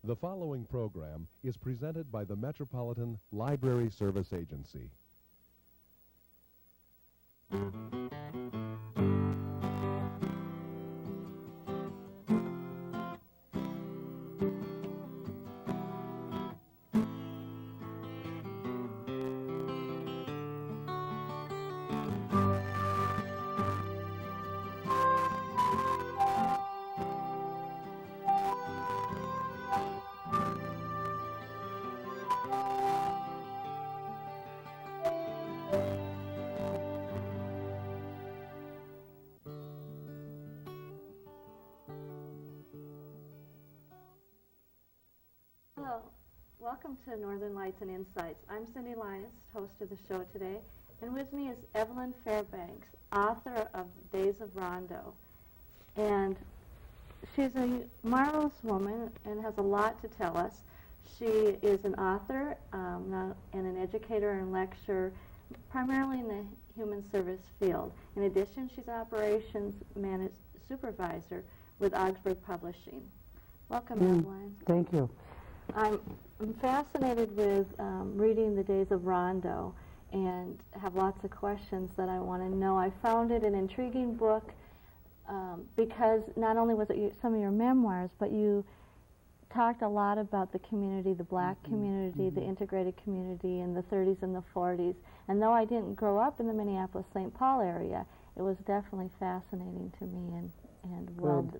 The following program is presented by the Metropolitan Library Service Agency. Hello, welcome to Northern Lights and Insights. I'm Cynthia Leines, host of the show today, and with me is Evelyn Fairbanks, author of DAYS of Rondo. And she's a marvelous woman and has a lot to tell us. She is an author and an educator and lecturer, primarily in the human service field. In addition, she's an operations supervisor with Augsburg Publishing. Welcome, Evelyn. Thank you. I'm fascinated with reading the Days of Rondo and have lots of questions that I want to know. I found it an intriguing book because not only was it some of your memoirs, but you talked a lot about the community, the black community, the integrated community in the 30s and the 40s. And though I didn't grow up in the Minneapolis-St. Paul area, it was definitely fascinating to me and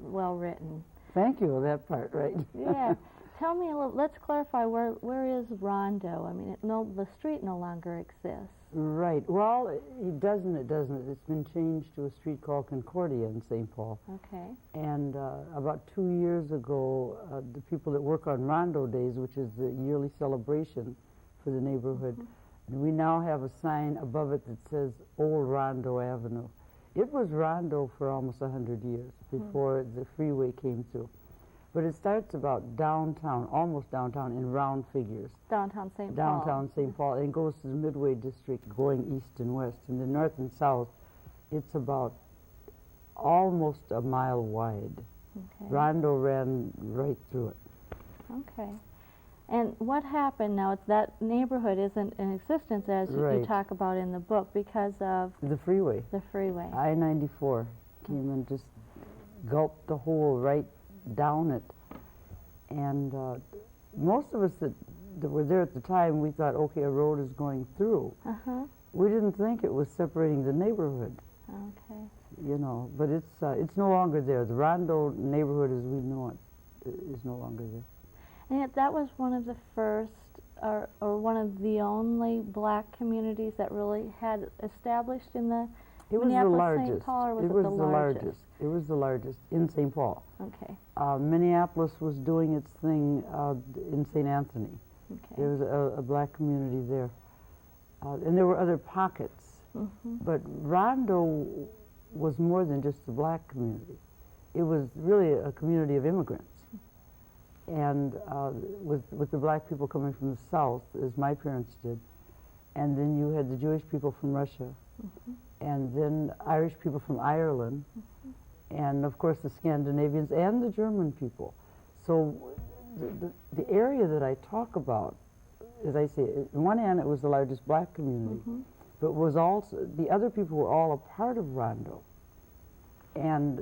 well written. Thank you, that part, right? Yeah. Tell me a little, let's clarify, where is Rondo? I mean, the street no longer exists. Right. Well, it doesn't. It's been changed to a street called Concordia in St. Paul. Okay. And about 2 years ago, the people that work on Rondo Days, which is the yearly celebration for the neighborhood, and we now have a sign above it that says Old Rondo Avenue. It was Rondo for almost 100 years before the freeway came through. But it starts about downtown, almost downtown, in round figures. Downtown St. Paul. Downtown St. Paul, and goes to the Midway District going east and west. In the north and south, it's about almost a mile wide. Okay. Rondo ran right through it. Okay. And what happened now? That neighborhood isn't in existence as you talk about in the book because of the freeway. The freeway. I-94 came and just gulped the hole right down it. And most of us that were there at the time, we thought, okay, a road is going through. We didn't think it was separating the neighborhood. Okay. You know, but it's no longer there. The Rondo neighborhood as we know it is no longer there. And yet that was one of the first, or one of the only black communities that really had established in the Minneapolis-St. Paul, or was it the largest? It was the largest in St. Paul. Okay. Minneapolis was doing its thing in St. Anthony. Okay. There was a black community there. And there were other pockets. But Rondo was more than just a black community. It was really a community of immigrants. And with the black people coming from the south, as my parents did. And then you had the Jewish people from Russia. And then Irish people from Ireland. And of course the Scandinavians and the German people. So the area that I talk about, as I say, on one hand it was the largest black community, but was also, the other people were all a part of Rondo. And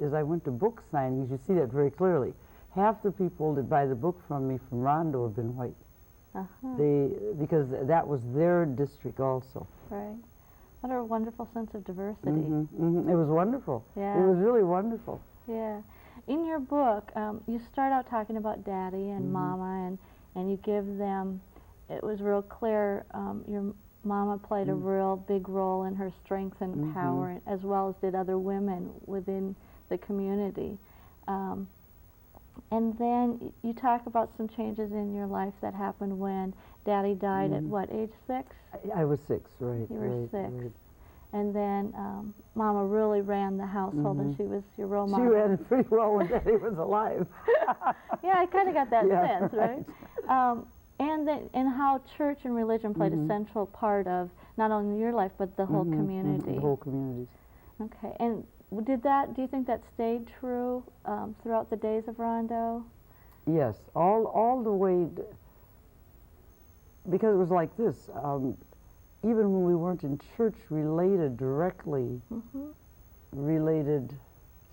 as I went to book signings, you see that very clearly. Half the people that buy the book from me from Rondo have been white. Because that was their district also. Right. What a wonderful sense of diversity. It was wonderful. Yeah. It was really wonderful. Yeah. In your book, you start out talking about Daddy and Mama, and you give them, it was real clear, your Mama played a real big role in her strength and power, as well as did other women within the community. And then you talk about some changes in your life that happened when Daddy died at what, age 6? I was 6, right. You were 6. Right. And then Mama really ran the household, and she was your role model. She ran it pretty well when Daddy was alive. Yeah, I kind of got that sense, right? And how church and religion played a central part of not only your life, but the whole community. The whole community. Okay, and do you think that stayed true throughout the Days of Rondo? Yes, all the way, because it was like this. Even when we weren't in church related, directly related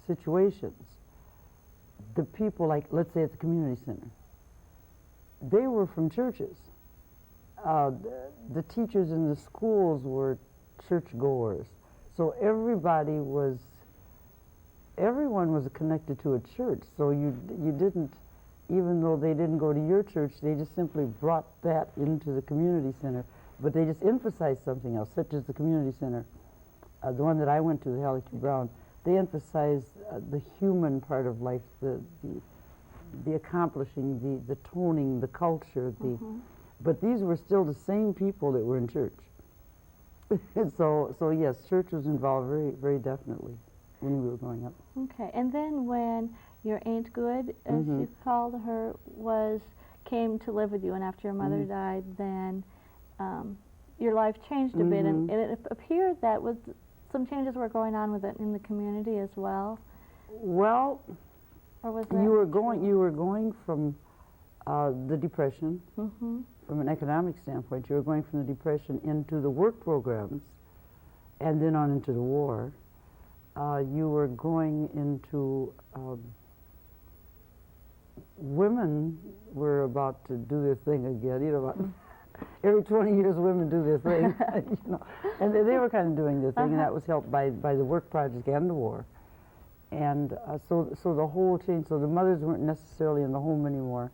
situations, the people, like, let's say at the community center, they were from churches. The teachers in the schools were churchgoers. So everyone was connected to a church. So you didn't, even though they didn't go to your church, they just simply brought that into the community center. But they just emphasized something else, such as the community center. The one that I went to, the Hallie Q. Brown, they emphasized the human part of life, the accomplishing, the toning, the culture, but these were still the same people that were in church. So yes, church was involved very, very definitely when we were growing up. Okay, and then when your Aunt Good, as you called her, came to live with you, and after your mother died, then your life changed a bit, and it appeared that some changes were going on with it in the community as well. Well, or was that you were going from the Depression, from an economic standpoint. You were going from the Depression into the work programs, and then on into the war. You were going into women were about to do their thing again. You know, about every 20 years, women do their thing. You know, and they were kind of doing their thing, and that was helped by the work project and the war. And so the whole change. So the mothers weren't necessarily in the home anymore,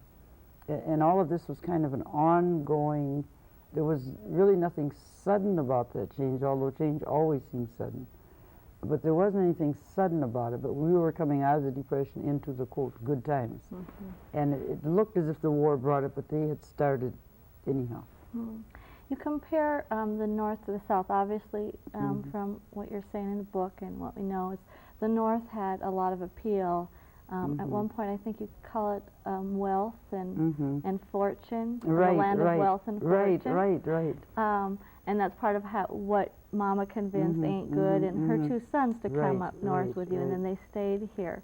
and all of this was kind of an ongoing. There was really nothing sudden about that change, although change always seems sudden. But there wasn't anything sudden about it. But we were coming out of the Depression into the, quote, good times. And it looked as if the war brought it, but they had started anyhow. You compare the North to the South, obviously, from what you're saying in the book and what we know is the North had a lot of appeal. At one point, I think you call it wealth and fortune, the land of wealth and fortune. Right. And that's part of what Mama convinced Aunt Good and her two sons to come up north with you, and then they stayed here.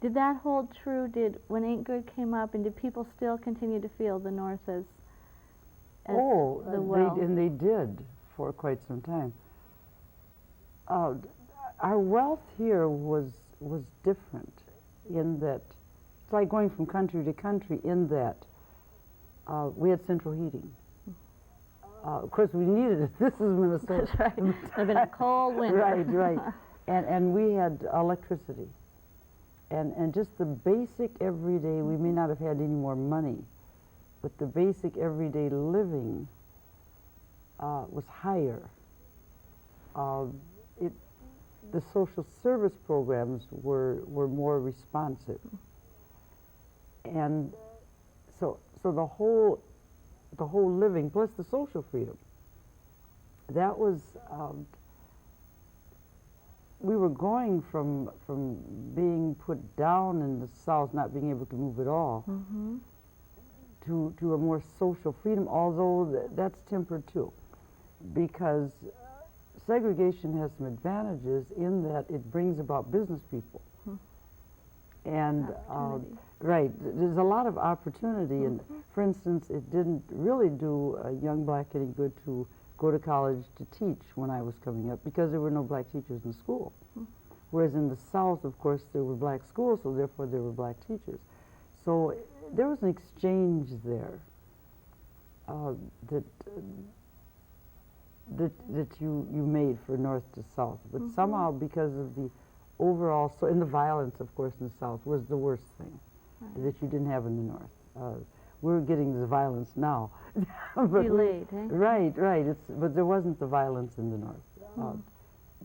Did that hold true? When Aunt Good came up, and did people still continue to feel the North as the wealth? And they did for quite some time. Our wealth here was different in that it's like going from country to country in that we had central heating. Of course, we needed it. This is Minnesota. That's right. It's been a cold winter. Right. And we had electricity. And just the basic everyday, we may not have had any more money, but the basic everyday living was higher. The social service programs were more responsive. And so the whole living, plus the social freedom, that was, we were going from being put down in the South, not being able to move at all, to a more social freedom, although that's tempered too, because segregation has some advantages in that it brings about business people. And right, there's a lot of opportunity, and for instance, it didn't really do a young black any good to go to college to teach when I was coming up, because there were no black teachers in school. Whereas in the South, of course, there were black schools, so therefore there were black teachers. So there was an exchange there that you made for North to South, but somehow because of the overall, and the violence, of course, in the South was the worst thing that you didn't have in the North. We're getting the violence now. Delayed, eh? Right. But there wasn't the violence in the North.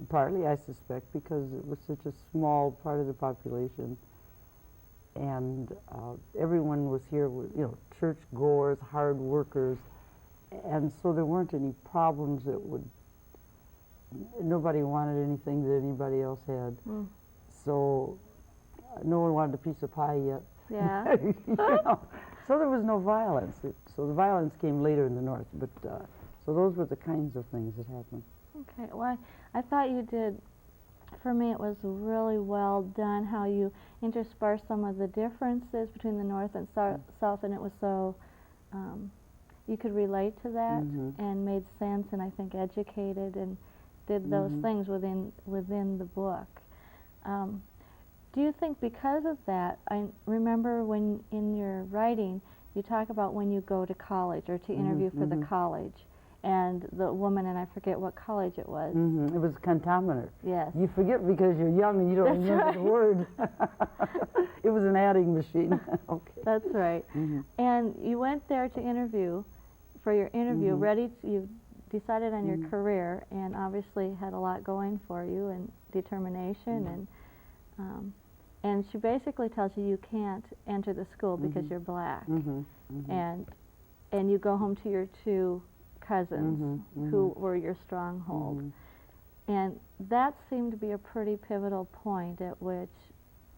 Partly, I suspect, because it was such a small part of the population, and everyone was here with, church goers, hard workers, and so there weren't any problems that nobody wanted anything that anybody else had. So no one wanted a piece of pie yet. Yeah. So there was no violence. So the violence came later in the North, but so those were the kinds of things that happened. Okay, well, I thought you did for me, it was really well done, how you interspersed some of the differences between the North and South, and it was so, you could relate to that and made sense, and I think educated and did those things within the book. Do you think because of that, I remember when in your writing, you talk about when you go to college or to interview for the college, and the woman, and I forget what college it was. It was contaminator. Yes. You forget because you're young and you don't remember the word. It was an adding machine. Okay. That's right. And you went there to interview, for your interview, you decided on your career, and obviously had a lot going for you, and determination, and she basically tells you you can't enter the school because you're black, and you go home to your two cousins who were your stronghold, and that seemed to be a pretty pivotal point at which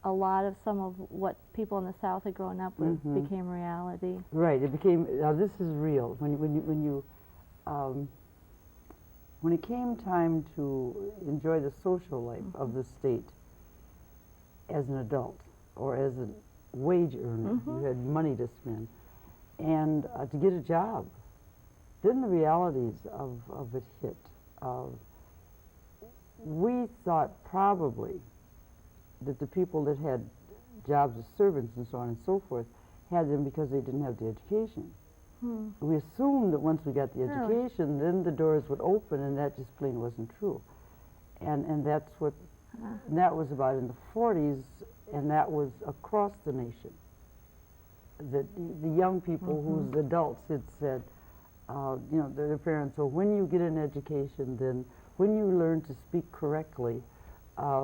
a lot of some of what people in the South had grown up with became reality. Right. It became. Now this is real. When it came time to enjoy the social life of the state as an adult or as a wage earner, you had money to spend, and to get a job, then the realities of it hit. We thought probably that the people that had jobs as servants and so on and so forth had them because they didn't have the education. We assumed that once we got the education, then the doors would open, and that just plain wasn't true. And that's what that was about in the 40s, and that was across the nation. That the young people whose adults had said, you know, their parents, so when you get an education, then when you learn to speak correctly,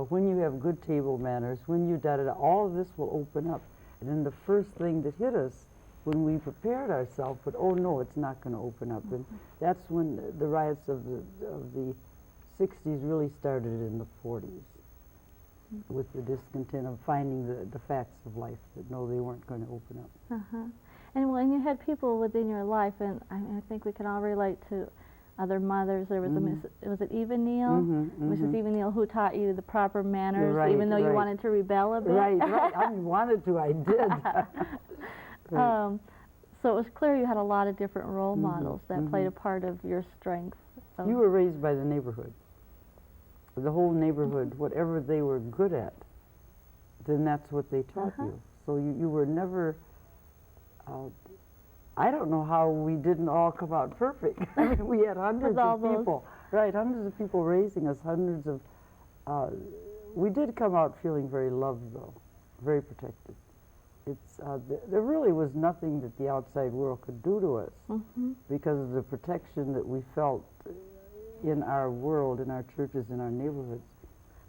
when you have good table manners, when you da-da-da, all of this will open up. And then the first thing that hit us when we prepared ourselves, but oh no, it's not going to open up. And that's when the riots of the 60s really started in the 40s, with the discontent of finding the facts of life, that no, they weren't going to open up. And when you had people within your life, and I think we can all relate to other mothers. There was was it Eva Neal? Mrs. Eva Neal, who taught you the proper manners, even though you wanted to rebel a bit. Right. I wanted to, I did. So it was clear you had a lot of different role models that played a part of your strength. You were raised by the neighborhood. The whole neighborhood, whatever they were good at, then that's what they taught you. So you were never, I don't know how we didn't all come out perfect. I mean, we had hundreds of people. Right, hundreds of people raising us, hundreds of, we did come out feeling very loved, though, very protected. It's, there really was nothing that the outside world could do to us because of the protection that we felt in our world, in our churches, in our neighborhoods.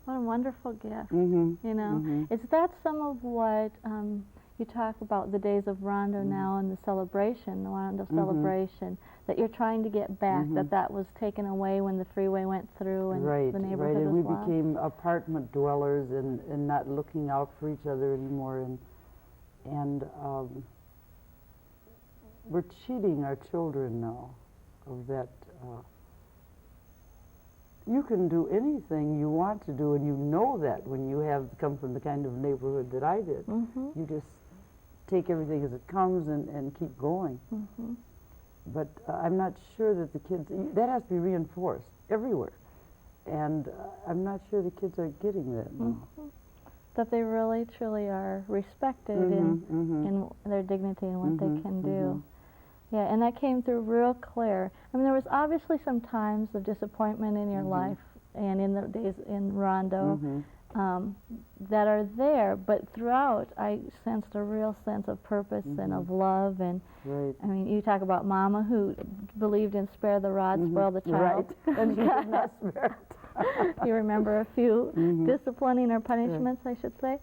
What a wonderful gift, you know. Is that some of what you talk about the Days of Rondo now and the celebration, the Rondo celebration, that you're trying to get back, that was taken away when the freeway went through and the neighborhood was and we lost? became apartment dwellers and not looking out for each other anymore, and we're cheating our children now of that. You can do anything you want to do, and you know that when you have come from the kind of neighborhood that I did. You just take everything as it comes and keep going. But I'm not sure that the kids, that has to be reinforced everywhere. And I'm not sure the kids are getting that now. That they really, truly are respected in their dignity and what they can do. Yeah, and that came through real clear. I mean, there was obviously some times of disappointment in your life and in the days in Rondo that are there, but throughout I sensed a real sense of purpose and of love. And I mean, you talk about Mama who believed in spare the rod, spoil the child. And she did not spare it. You remember a few disciplining or punishments, I should say.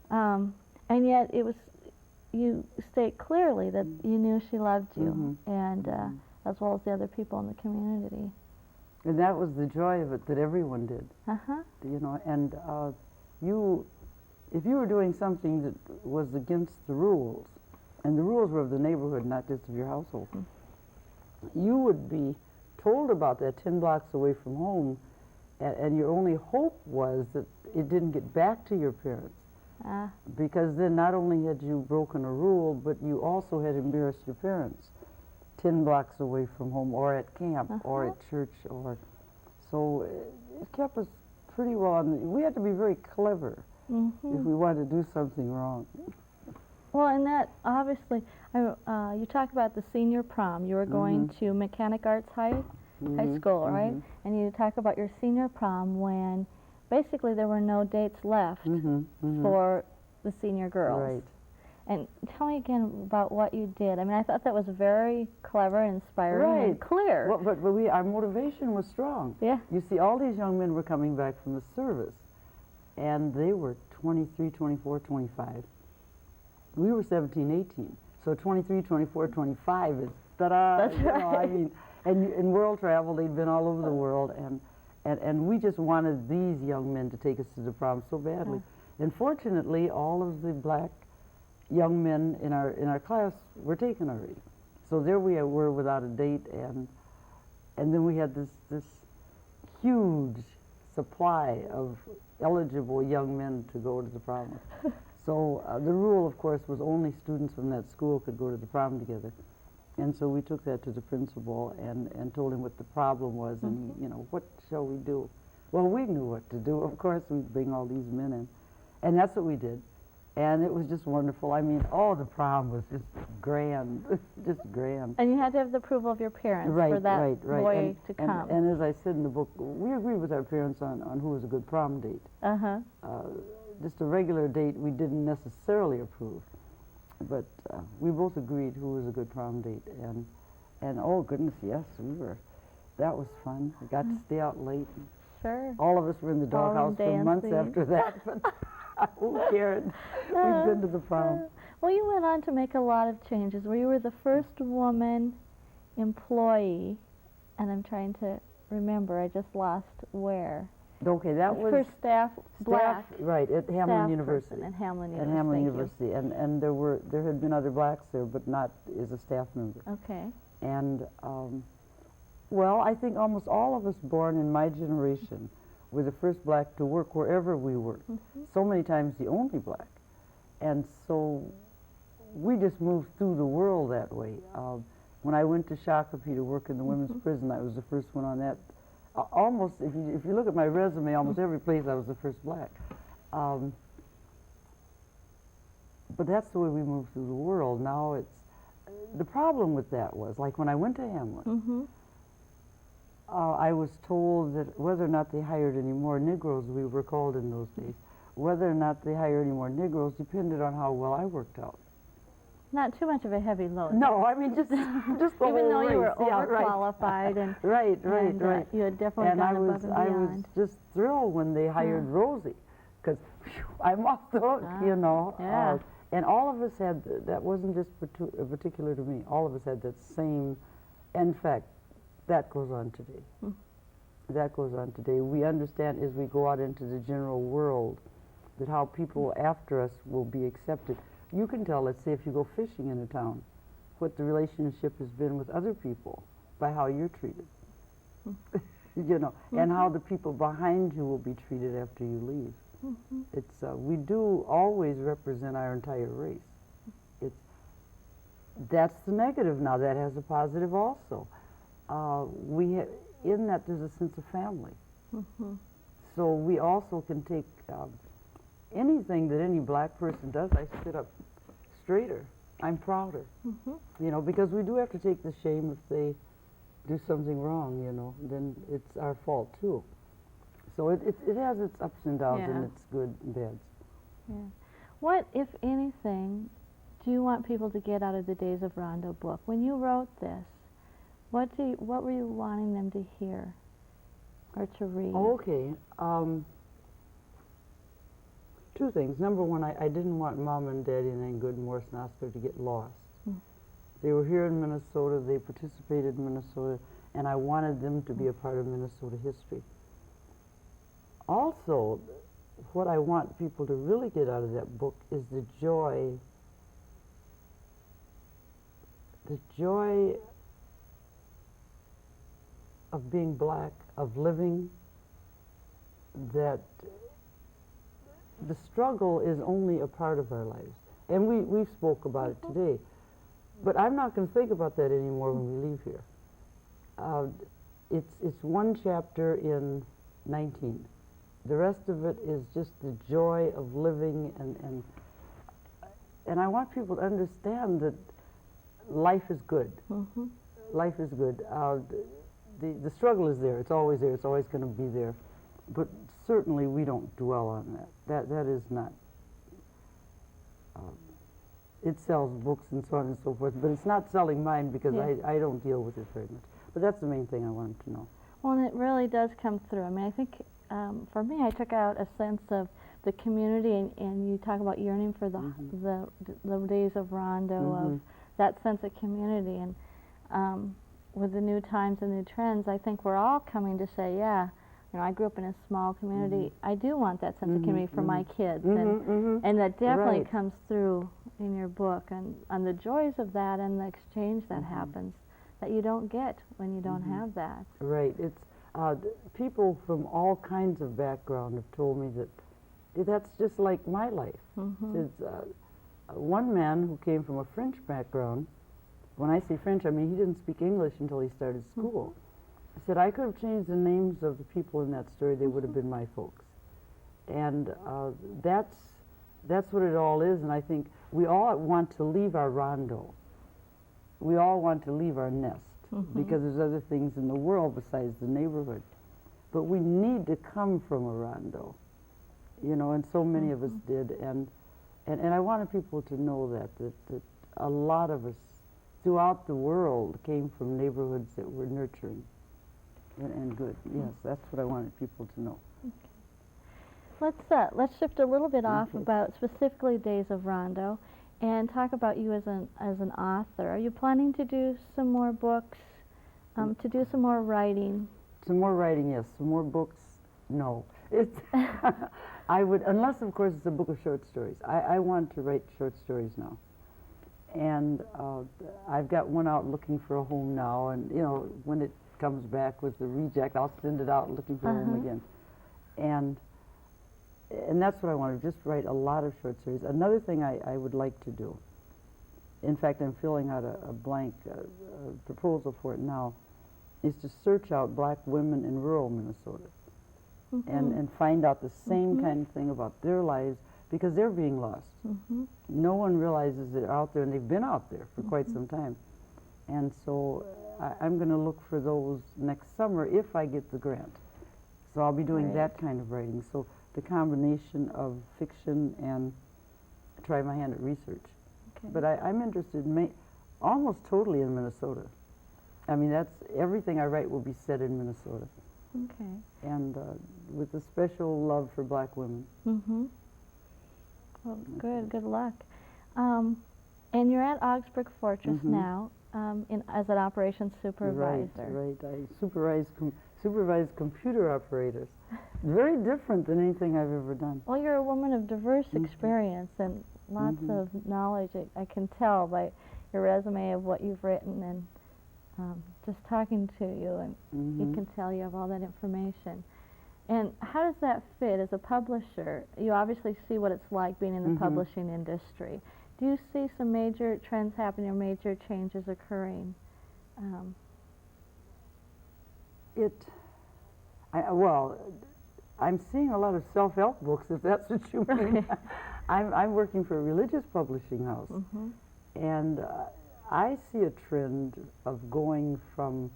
And yet it was, you state clearly that you knew she loved you, and as well as the other people in the community. And that was the joy of it, that everyone did. You know, and if you were doing something that was against the rules, and the rules were of the neighborhood, not just of your household, you would be told about that 10 blocks away from home, and your only hope was that it didn't get back to your parents. Because then not only had you broken a rule, but you also had embarrassed your parents 10 blocks away from home or at camp or at church. So it kept us pretty well on. We had to be very clever if we wanted to do something wrong. Well, and that obviously, you talk about the senior prom. You were going to Mechanic Arts High School, right? And you talk about your senior prom when basically there were no dates left for the senior girls. Right. And tell me again about what you did. I mean, I thought that was very clever, inspiring, and clear. Well, but our motivation was strong. Yeah. You see, all these young men were coming back from the service, and they were 23, 24, 25. We were 17, 18. So 23, 24, 25 is ta-da. That's right. I mean, and in world travel, they'd been all over the world, and we just wanted these young men to take us to the prom so badly. And fortunately, all of the black young men in our class were taken already. So there we were without a date, and then we had this huge supply of eligible young men to go to the prom with. So the rule, of course, was only students from that school could go to the prom together. And so we took that to the principal and told him what the problem was, and he, what shall we do? Well, we knew what to do. Of course, we'd bring all these men in. And that's what we did. And it was just wonderful. I mean, the prom was just grand, just grand. And you had to have the approval of your parents for that boy to come. And as I said in the book, we agreed with our parents on who was a good prom date. Just a regular date we didn't necessarily approve. But we both agreed who was a good prom date. And oh, goodness, yes, that was fun. We got to stay out late. Sure. All of us were in the doghouse for months after that. But who cared? We've been to the prom. Well, you went on to make a lot of changes where you were the first woman employee, and I'm trying to remember, I just lost where. Okay, that was first staff black. Right, at Hamlin University. At Hamlin University. At Hamlin University. And there had been other blacks there, but not as a staff member. Okay. And, well, I think almost all of us born in my generation were the first black to work wherever we worked. So many times the only black. And so we just moved through the world that way. When I went to Shakopee to work in the women's prison, I was the first one on that. Almost, if you look at my resume, almost every place I was the first black. But that's the way we moved through the world. Now the problem with that was, like when I went to Hamlin, I was told that whether or not they hired any more Negroes, we were called in those days, whether or not they hired any more Negroes depended on how well I worked out. Not too much of a heavy load. No, I mean just the whole Even though you were race. overqualified and right. you had definitely gone above and beyond. I was just thrilled when they hired Rosie, because I'm off the hook, Yeah. And all of us had that wasn't just particular to me. All of us had that same. In fact, that goes on today. That goes on today. We understand as we go out into the general world that how people after us will be accepted. You can tell, let's say, if you go fishing in a town, what the relationship has been with other people by how you're treated. And how the people behind you will be treated after you leave. It's we do always represent our entire race. That's the negative. Now that has a positive also. In that there's a sense of family. So we also can take anything that any black person does. I sit up straighter. I'm prouder. Because we do have to take the shame if they do something wrong. Then it's our fault too. So it has its ups and downs and its good and bads. Yeah. What, if anything, do you want people to get out of the Days of Rondo book? When you wrote this, what were you wanting them to hear or to read? Okay. Two things. Number one, I didn't want Mom and Daddy and Good and Morris and Oscar to get lost. They were here in Minnesota. They participated in Minnesota, and I wanted them to be a part of Minnesota history. Also, what I want people to really get out of that book is the joy of being black, of living, that the struggle is only a part of our lives. And we spoke about it today. But I'm not going to think about that anymore when we leave here. It's one chapter in 19. The rest of it is just the joy of living, and I want people to understand that life is good. Life is good. The struggle is there. It's always there. It's always going to be there. But certainly we don't dwell on that. That is not. It sells books and so on and so forth, but it's not selling mine because I don't deal with it very much. But that's the main thing I wanted to know. Well, and it really does come through. I mean, I think for me, I took out a sense of the community, and you talk about yearning for the days of Rondo, of that sense of community. And with the new times and new trends, I think we're all coming to say, yeah, you know, I grew up in a small community. I do want that sense of community for my kids, and that definitely comes through in your book, and the joys of that and the exchange that happens that you don't get when you don't have that. Right. It's people from all kinds of background have told me that that's just like my life. It's, one man who came from a French background, when I say French, I mean he didn't speak English until he started school. I said, I could have changed the names of the people in that story, they would have been my folks. And that's what it all is, and I think we all want to leave our rondo. We all want to leave our nest, because there's other things in the world besides the neighborhood. But we need to come from a rondo, you know, and so many of us did. And I wanted people to know that a lot of us throughout the world came from neighborhoods that were nurturing and good. Yes, that's what I wanted people to know. Let's shift a little bit off about specifically Days of Rondo, and talk about you as an author. Are you planning to do some more books, to do some more writing? Some more writing, yes. Some more books, no. It's I would, unless of course it's a book of short stories. I want to write short stories now, and I've got one out looking for a home now. And you know, when it comes back with the reject, I'll send it out looking for a home again, and that's what I want to just write a lot of short stories. Another thing I would like to do, in fact, I'm filling out a blank proposal for it now, is to search out black women in rural Minnesota and find out the same kind of thing about their lives, because they're being lost. No one realizes they're out there, and they've been out there for quite some time. And so I'm going to look for those next summer if I get the grant. So I'll be doing that kind of writing. So the combination of fiction and try my hand at research. But I'm interested almost totally in Minnesota. I mean, that's everything I write will be set in Minnesota. And with a special love for black women. Well, good luck. And you're at Augsburg Fortress now as an operations supervisor. Right. I supervise computer operators. Very different than anything I've ever done. Well, you're a woman of diverse experience and lots of knowledge. I can tell by your resume of what you've written, and just talking to you, and you can tell you have all that information. And how does that fit as a publisher? You obviously see what it's like being in the publishing industry. Do you see some major trends happening or major changes occurring? Well, I'm seeing a lot of self-help books, if that's what you mean. I'm working for a religious publishing house, and I see a trend of going from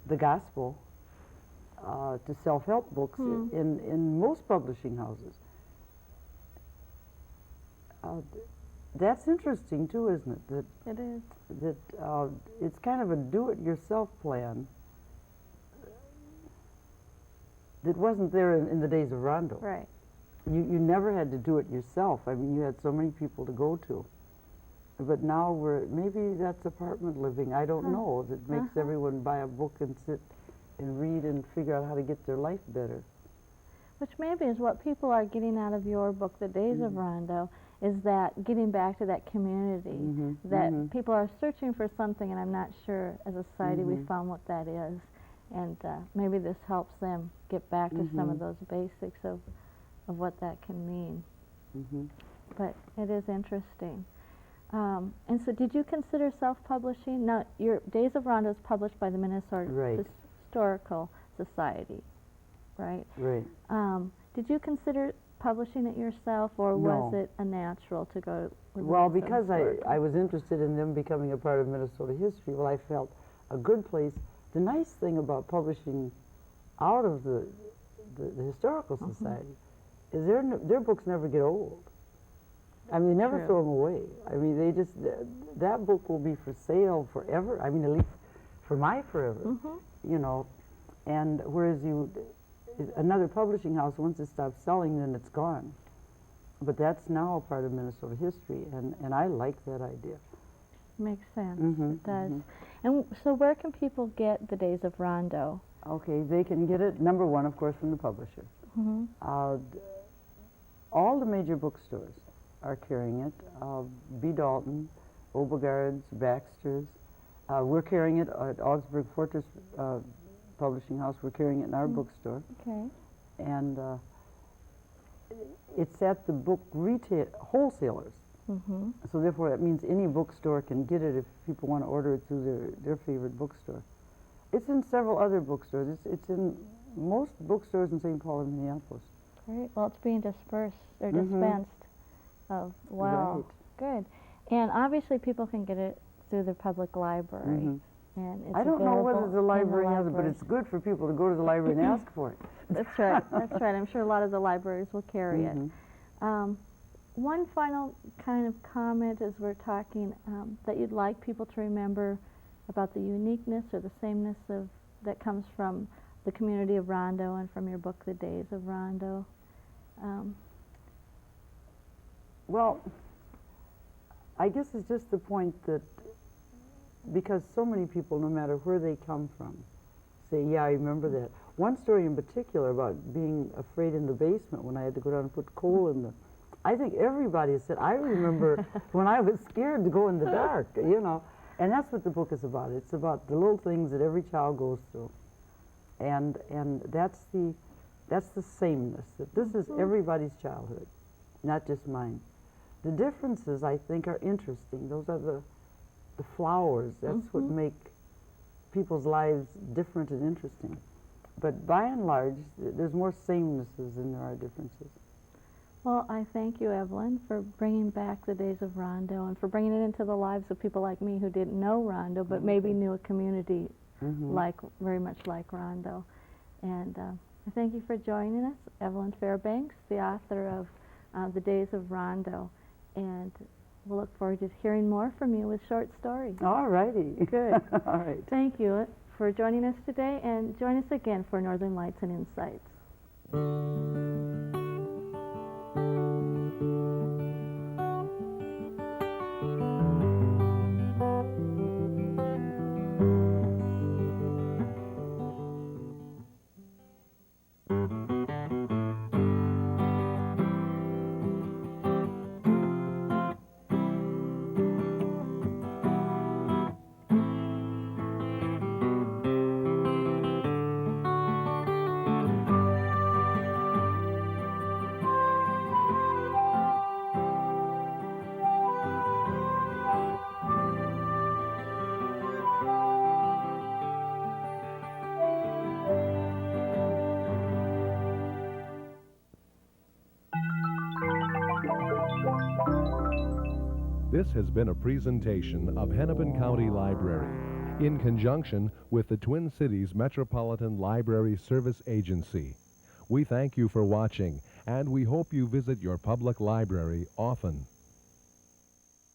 the gospel to self-help books in most publishing houses. That's interesting too, isn't it? That it is. That it's kind of a do-it-yourself plan that wasn't there in the days of Rondo. Right. You never had to do it yourself. I mean, you had so many people to go to. But now maybe that's apartment living. I don't know. That makes everyone buy a book and sit and read and figure out how to get their life better. Which maybe is what people are getting out of your book, The Days of Rondo, is that getting back to that community, that people are searching for something, and I'm not sure as a society we found what that is. And maybe this helps them get back to some of Mhm. those basics of what that can mean. Hmm. But it is interesting. And so did you consider self-publishing? Now, your Days of Rondo is published by the Minnesota Right. Historical Society, right? Right. Did you consider publishing it yourself, or was No. it a natural to go with the Well, Minnesota because Historical? I was interested in them becoming a part of Minnesota history, well, I felt a good place. The nice thing about publishing out of the Historical Society is their books never get old. I mean, they never True. throw them away. I mean, they just, that book will be for sale forever. I mean, at least for my forever, you know. And whereas another publishing house, once it stops selling, then it's gone. But that's now a part of Minnesota history, and I like that idea. Makes sense. Mhm, It does. mhm. And so where can people get the Days of Rondo? Okay, they can get it, number one, of course, from the publisher. All the major bookstores are carrying it. B. Dalton, Obegard's, Baxter's. We're carrying it at Augsburg Fortress Publishing House. We're carrying it in our bookstore. Okay. And it's at the book retail wholesalers. So therefore, that means any bookstore can get it if people want to order it through their favorite bookstore. It's in several other bookstores. It's in most bookstores in St. Paul and Minneapolis. Great. Well, it's being dispersed or dispensed of well. Right. Good. And obviously, people can get it through the public library. And it's I don't know whether available the in library has it, but library. it's good for people to go to the library and ask for it. That's right. That's right. I'm sure a lot of the libraries will carry it. One final kind of comment as we're talking that you'd like people to remember about the uniqueness or the sameness of that comes from the community of Rondo and from your book, The Days of Rondo. Well, I guess it's just the point that because so many people, no matter where they come from, say, yeah, I remember that. One story in particular about being afraid in the basement when I had to go down and put coal in the... I think everybody said, I remember when I was scared to go in the dark, you know. And that's what the book is about. It's about the little things that every child goes through. And that's the sameness, that this is everybody's childhood, not just mine. The differences, I think, are interesting. Those are the flowers. That's what make people's lives different and interesting. But by and large, there's more samenesses than there are differences. Well, I thank you, Evelyn, for bringing back the Days of Rondo and for bringing it into the lives of people like me who didn't know Rondo, but maybe knew a community very much like Rondo. And I thank you for joining us, Evelyn Fairbanks, the author of The Days of Rondo. And we'll look forward to hearing more from you with short stories. All righty. Good. All right. Thank you for joining us today, and join us again for Northern Lights and Insights. This has been a presentation of Hennepin County Library in conjunction with the Twin Cities Metropolitan Library Service Agency. We thank you for watching, and we hope you visit your public library often.